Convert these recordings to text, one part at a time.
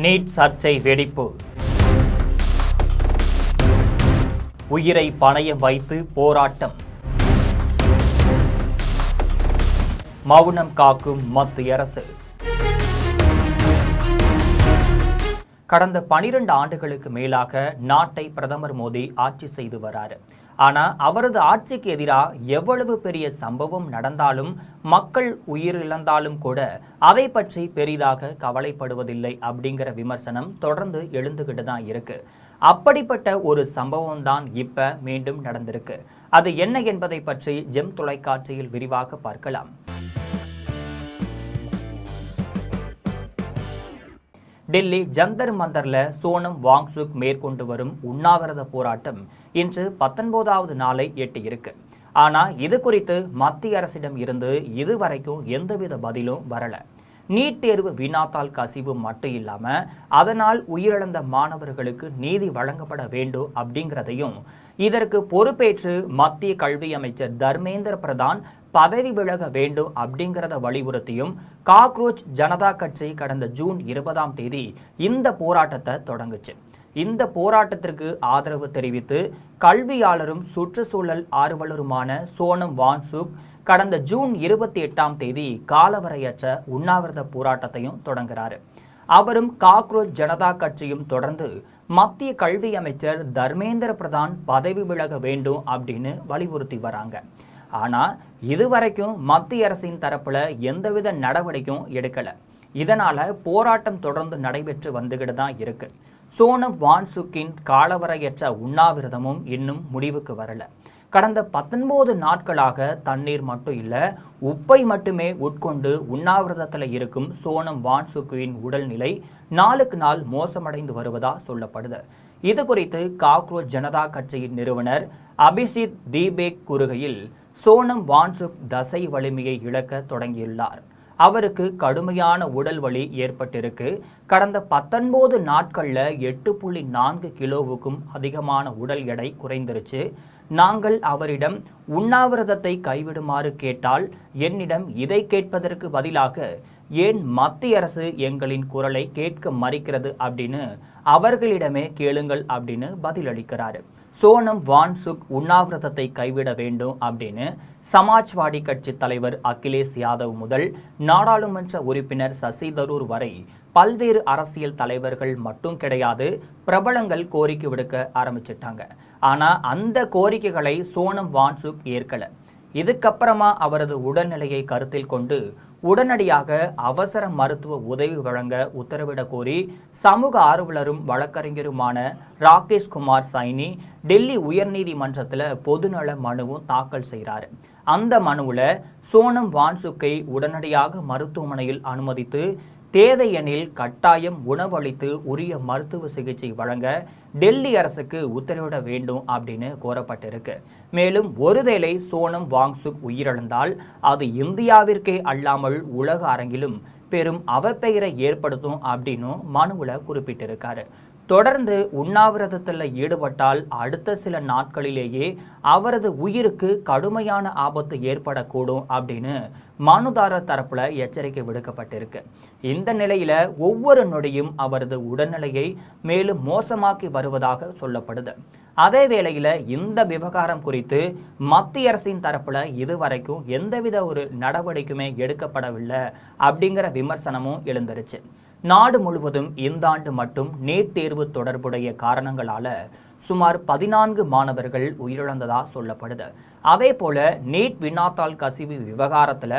NEET சர்ச்சை வெடிப்பு. உயிரை பணயம் வைத்து போராட்டம். மௌனம் காக்கும் மத்திய அரசு. கடந்த 12 ஆண்டுகளுக்கு மேலாக நாட்டை பிரதமர் மோடி ஆட்சி செய்து வராரு. ஆனா அவரது ஆட்சிக்கு எதிராக எவ்வளவு பெரிய சம்பவம் நடந்தாலும், மக்கள் உயிரிழந்தாலும் கூட அதை பற்றி பெரிதாக கவலைப்படுவதில்லை அப்படிங்கிற விமர்சனம் தொடர்ந்து எழுந்துகிட்டு தான் இருக்கு. அப்படிப்பட்ட ஒரு சம்பவம் தான் இப்ப மீண்டும் நடந்திருக்கு. அது என்ன என்பதை பற்றி ஜெம் தொலைக்காட்சியில் விரிவாக பார்க்கலாம். டெல்லி ஜந்தர் மந்தர்ல சோனம் வாங்சுக் மேற்கொண்டு வரும் உண்ணாவிரத போராட்டம் இன்று 19வது நாளை எட்டியிருக்கு. ஆனா இது குறித்து மத்திய அரசிடம் இருந்து இதுவரைக்கும் எந்தவித பதிலும் வரல. நீட் தேர்வு வினாத்தாள் கசிவு மட்டும் இல்லாம அதனால் உயிரிழந்த மாணவர்களுக்கு நீதி வழங்கப்பட வேண்டும் அப்படிங்கிறதையும், இதற்கு பொறுப்பேற்று மத்திய கல்வி அமைச்சர் தர்மேந்திர பிரதான் பதவி விலக வேண்டும் அப்படிங்கிறத வலியுறுத்தியும் காக்ரோச் ஜனதா கட்சி கடந்த ஜூன் 20ஆம் தேதி இந்த போராட்டத்தை தொடங்குச்சு. இந்த போராட்டத்திற்கு ஆதரவு தெரிவித்து கல்வியாளரும் சுற்றுச்சூழல் ஆர்வலருமான சோனம் வாங்சுக் கடந்த ஜூன் 28ஆம் தேதி காலவரையற்ற உண்ணாவிரத போராட்டத்தையும் தொடங்குகிறாரு. அவரும் காக்ரோச் ஜனதா கட்சியும் தொடர்ந்து மத்திய கல்வி அமைச்சர் தர்மேந்திர பிரதான் பதவி விலக வேண்டும் அப்படின்னு வலியுறுத்தி வராங்க. ஆனா இதுவரைக்கும் மத்திய அரசின் தரப்புல எந்தவித நடவடிக்கையும் எடுக்கல. இதனால போராட்டம் தொடர்ந்து நடைபெற்று வந்துகிட்டு தான் இருக்கு. சோனம் வாங்சுக்கின் காலவரையற்ற உண்ணாவிரதமும் இன்னும் முடிவுக்கு வரல. கடந்த 19 நாட்களாக தண்ணீர் மட்டும் இல்ல, உப்பை மட்டுமே உட்கொண்டு உண்ணாவிரதத்தில் இருக்கும் சோனம் வாங்சுக்கின் உடல்நிலை நாளுக்கு நாள் மோசமடைந்து வருவதா சொல்லப்படுது. இது குறித்து காக்ரோச் ஜனதா கட்சியின் நிறுவனர் அபிஜித் தீபேக் கூறுகையில், சோனம் வாங்சுக் தசை வலிமையை இழக்க தொடங்கியுள்ளார். அவருக்கு கடுமையான உடல் வலி ஏற்பட்டிருக்கு. கடந்த 19 நாட்கள்ல 8.4 கிலோவுக்கும் அதிகமான உடல் எடை குறைந்துருச்சு. நாங்கள் அவரிடம் உண்ணாவிரதத்தை கைவிடுமாறு கேட்டால் என்னிடம் இதை கேட்பதற்கு பதிலாக ஏன் மத்திய அரசு எங்களின் குரலை கேட்க மறுக்கிறது அப்படின்னு அவர்களிடமே கேளுங்கள் அப்படின்னு பதிலளிக்கிறாரு. சோனம் வாங்சுக் உண்ணாவிரதத்தை கைவிட வேண்டும் அப்படின்னு சமாஜ்வாடி கட்சி தலைவர் அகிலேஷ் யாதவ் முதல் நாடாளுமன்ற உறுப்பினர் சசி தரூர் வரை பல்வேறு அரசியல் தலைவர்கள் மட்டும் கிடையாது, பிரபலங்கள் கோரிக்கை விடுக்க ஆரம்பிச்சிட்டாங்க. ஆனா அந்த கோரிக்கைகளை சோனம் வாங்சுக் ஏற்கல. இதுக்கப்புறமா அவரது உடல்நிலையை கருத்தில் கொண்டு உடனடியாக அவசர மருத்துவ உதவி வழங்க உத்தரவிட கோரி சமூக ஆர்வலரும் வழக்கறிஞருமான ராகேஷ் குமார் சைனி டெல்லி உயர்நீதிமன்றத்தில் பொதுநல மனுவும் தாக்கல் செய்கிறாரு. அந்த மனுவில் சோனம் வாங்சுக்கை உடனடியாக மருத்துவமனையில் அனுமதித்து தேவையெனில் கட்டாயம் உணவளித்து உரிய மருத்துவ சிகிச்சை வழங்க டெல்லி அரசுக்கு உத்தரவிட வேண்டும் அப்படின்னு கோரப்பட்டிருக்கு. மேலும் ஒருவேளை சோனம் வாங்சுக் உயிரிழந்தால் அது இந்தியாவிற்கே அல்லாமல் உலக அரங்கிலும் பெரும் அவப்பெயரை ஏற்படுத்தும் அப்படின்னு மனுவில் குறிப்பிட்டிருக்காரு. தொடர்ந்து உண்ணாவிரதத்தில் ஈடுபட்டால் அடுத்த சில நாட்களிலேயே அவரது உயிருக்கு கடுமையான ஆபத்து ஏற்படக்கூடும் அப்படின்னு மனுதாரர் தரப்புல எச்சரிக்கை விடுக்கப்பட்டிருக்கு. இந்த நிலையில ஒவ்வொரு நொடியும் அவரது உடல்நிலையை மேலும் மோசமாக்கி வருவதாக சொல்லப்படுது. அதே வேளையில இந்த விவகாரம் குறித்து மத்திய அரசின் தரப்புல இதுவரைக்கும் எந்தவித ஒரு நடவடிக்கையுமே எடுக்கப்படவில்லை அப்படிங்கிற விமர்சனமும் எழுந்துருச்சு. நாடு முழுவதும் இந்த ஆண்டு மட்டும் நீட் தேர்வு தொடர்புடைய காரணங்களால சுமார் 14 மாணவர்கள் உயிரிழந்ததா சொல்லப்படுது. அதே போல நீட் வினாத்தாள் கசிவு விவகாரத்தில்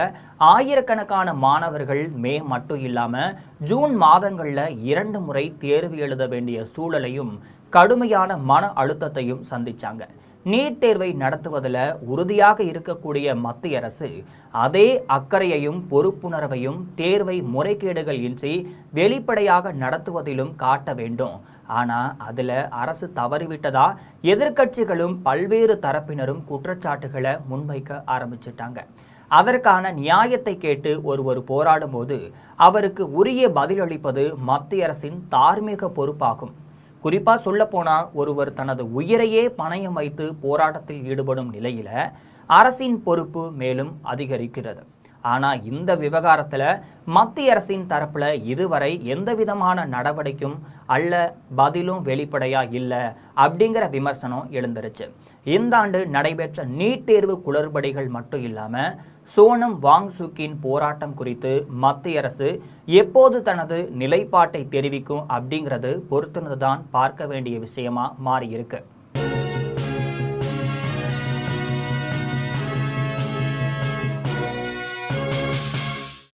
ஆயிரக்கணக்கான மாணவர்கள் மே மட்டும் இல்லாம ஜூன் மாதங்கள்ல 2 முறை தேர்வு எழுத வேண்டிய சூழலையும் கடுமையான மன அழுத்தத்தையும் சந்திச்சாங்க. நீட் தேர்வை நடத்துவதில் உறுதியாக இருக்கக்கூடிய மத்திய அரசு அதே அக்கறையையும் பொறுப்புணர்வையும் தேர்வை முறைகேடுகள் இன்றி வெளிப்படையாக நடத்துவதிலும் காட்ட வேண்டும். ஆனால் அதில் அரசு தவறிவிட்டதா எதிர்க்கட்சிகளும் பல்வேறு தரப்பினரும் குற்றச்சாட்டுகளை முன்வைக்க ஆரம்பிச்சிட்டாங்க. அதற்கான நியாயத்தை கேட்டு ஒருவர் போராடும் போது அவருக்கு உரிய பதிலளிப்பது மத்திய அரசின் தார்மீக பொறுப்பாகும். குறிப்பாக சொல்லப்போனால் ஒருவர் தனது உயிரையே பணயம் வைத்து போராட்டத்தில் ஈடுபடும் நிலையில் அரசின் பொறுப்பு மேலும் அதிகரிக்கிறது. ஆனால் இந்த விவகாரத்தில் மத்திய அரசின் தரப்பில் இதுவரை எந்த விதமான நடவடிக்கையும் அல்ல பதிலும் வெளிப்படையாக இல்லை அப்படிங்கிற விமர்சனம் எழுந்துருச்சு. இந்த ஆண்டு நடைபெற்ற நீட் தேர்வு குளறுபடிகள் மட்டும் இல்லாமல் சோனம் வாங்சுக்கின் போராட்டம் குறித்து மத்திய அரசு எப்போது தனது நிலைப்பாட்டை தெரிவிக்கும் அப்படிங்கிறது பொறுத்திருந்துதான் பார்க்க வேண்டிய விஷயமா மாறியிருக்கு.